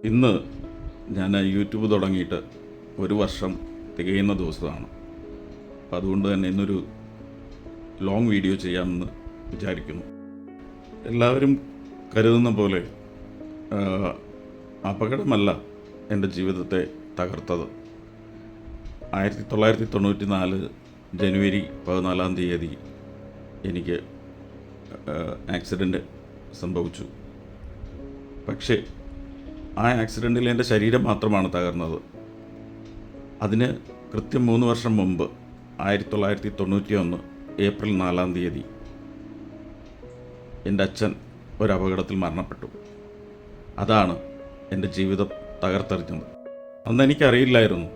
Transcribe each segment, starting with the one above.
ഇന്ന് ഞാൻ യൂട്യൂബ് തുടങ്ങിയിട്ട് ഒരു വർഷം തികയുന്ന ദിവസമാണ്. അപ്പോൾ അതുകൊണ്ട് തന്നെ ഇന്നൊരു ലോങ് വീഡിയോ ചെയ്യാമെന്ന് വിചാരിക്കുന്നു. എല്ലാവരും കരുതുന്ന പോലെ അപകടമല്ല എൻ്റെ ജീവിതത്തെ തകർത്തത്. 1994 ജനുവരി 14 എനിക്ക് ആക്സിഡൻറ്റ് സംഭവിച്ചു. പക്ഷേ ആ ആക്സിഡൻറ്റിൽ എൻ്റെ ശരീരം മാത്രമാണ് തകർന്നത്. അതിന് കൃത്യം 3 വർഷം മുമ്പ് 1991 ഏപ്രിൽ 4 എൻ്റെ അച്ഛൻ ഒരപകടത്തിൽ മരണപ്പെട്ടു. അതാണ് എൻ്റെ ജീവിതം തകർത്തെറിഞ്ഞത്. അന്ന് എനിക്കറിയില്ലായിരുന്നു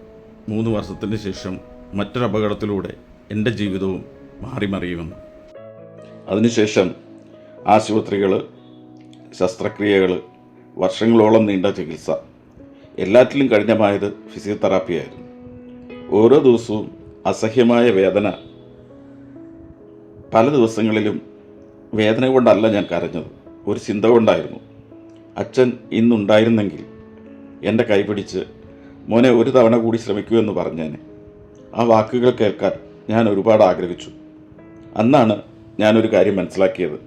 3 വർഷത്തിന് ശേഷം മറ്റൊരപകടത്തിലൂടെ എൻ്റെ ജീവിതവും മാറിമറിയുമെന്ന്. അതിനുശേഷം ആശുപത്രികൾ, ശസ്ത്രക്രിയകൾ, വർഷങ്ങളോളം നീണ്ട ചികിത്സ, എല്ലാറ്റിലും കഴിഞ്ഞമായത് ഫിസിയോതെറാപ്പിയായിരുന്നു. ഓരോ ദിവസവും അസഹ്യമായ വേദന. പല ദിവസങ്ങളിലും വേദന കൊണ്ടല്ല ഞാൻ കരഞ്ഞത്, ഒരു ചിന്ത കൊണ്ടായിരുന്നു. അച്ഛൻ ഇന്നുണ്ടായിരുന്നെങ്കിൽ എൻ്റെ കൈപിടിച്ച് മോനെ ഒരു തവണ കൂടി ശ്രമിക്കൂ എന്ന് പറഞ്ഞേനെ. ആ വാക്കുകൾ കേൾക്കാൻ ഞാൻ ഒരുപാട് ആഗ്രഹിച്ചു. അന്നാണ് ഞാനൊരു കാര്യം മനസ്സിലാക്കിയത്.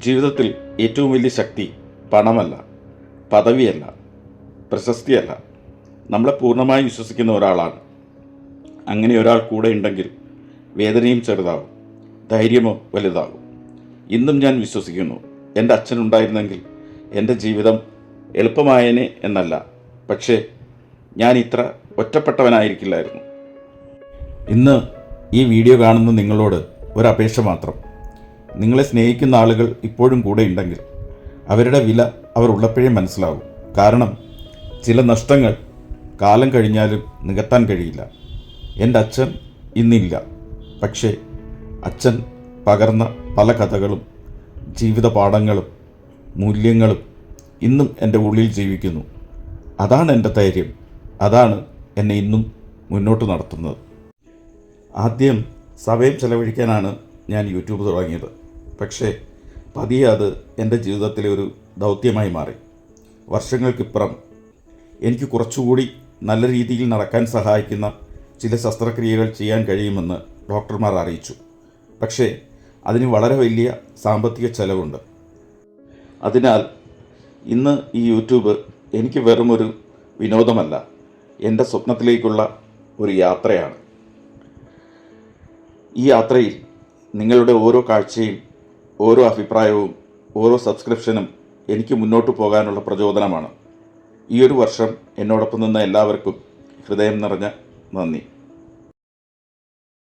ജീവിതത്തിൽ ഏറ്റവും വലിയ ശക്തി പണമല്ല, പദവിയല്ല, പ്രശസ്തിയല്ല, നമ്മളെ പൂർണ്ണമായി വിശ്വസിക്കുന്ന ഒരാളാണ്. അങ്ങനെ ഒരാൾ കൂടെ ഉണ്ടെങ്കിൽ വേദനയും ചെറുതാകും, ധൈര്യമോ വലുതാകും. ഇന്നും ഞാൻ വിശ്വസിക്കുന്നു, എൻ്റെ അച്ഛനുണ്ടായിരുന്നെങ്കിൽ എൻ്റെ ജീവിതം എളുപ്പമായേനെ എന്നല്ല, പക്ഷേ ഞാൻ ഇത്ര ഒറ്റപ്പെട്ടവനായിരിക്കില്ലായിരുന്നു. ഇന്ന് ഈ വീഡിയോ കാണുന്ന നിങ്ങളോട് ഒരപേക്ഷ മാത്രം. നിങ്ങളെ സ്നേഹിക്കുന്ന ആളുകൾ ഇപ്പോഴും കൂടെ ഉണ്ടെങ്കിൽ അവരുടെ വില അവർ ഉള്ളപ്പോഴേ മനസ്സിലാവും. കാരണം ചില നഷ്ടങ്ങൾ കാലം കഴിഞ്ഞാലും നികത്താൻ കഴിയില്ല. എൻ്റെ അച്ഛൻ ഇന്നില്ല, പക്ഷേ അച്ഛൻ പകർന്ന പല കഥകളും ജീവിത പാഠങ്ങളും മൂല്യങ്ങളും ഇന്നും എൻ്റെ ഉള്ളിൽ ജീവിക്കുന്നു. അതാണ് എൻ്റെ ധൈര്യം, അതാണ് എന്നെ ഇന്നും മുന്നോട്ട് നടത്തുന്നത്. ആദ്യം സമയം ചെലവഴിക്കാനാണ് ഞാൻ യൂട്യൂബ് തുടങ്ങിയത്. പക്ഷേ പതിയെ അത് എൻ്റെ ജീവിതത്തിലെ ഒരു ദൗത്യമായി മാറി. വർഷങ്ങൾക്കിപ്പുറം എനിക്ക് കുറച്ചുകൂടി നല്ല രീതിയിൽ നടക്കാൻ സഹായിക്കുന്ന ചില ശസ്ത്രക്രിയകൾ ചെയ്യാൻ കഴിയുമെന്ന് ഡോക്ടർമാർ അറിയിച്ചു. പക്ഷേ അതിന് വളരെ വലിയ സാമ്പത്തിക ചെലവുണ്ട്. അതിനാൽ ഇന്ന് ഈ യൂട്യൂബ് എനിക്ക് വെറുമൊരു വിനോദമല്ല, എൻ്റെ സ്വപ്നത്തിലേക്കുള്ള ഒരു യാത്രയാണ്. ഈ യാത്രയിൽ നിങ്ങളുടെ ഓരോ കാഴ്ചയും, ഓരോ അഭിപ്രായവും, ഓരോ സബ്സ്ക്രിപ്ഷനും എനിക്ക് മുന്നോട്ട് പോകാനുള്ള പ്രചോദനമാണ്. ഈ ഒരു വർഷം എന്നോടൊപ്പം നിന്ന എല്ലാവർക്കും ഹൃദയം നിറഞ്ഞ നന്ദി.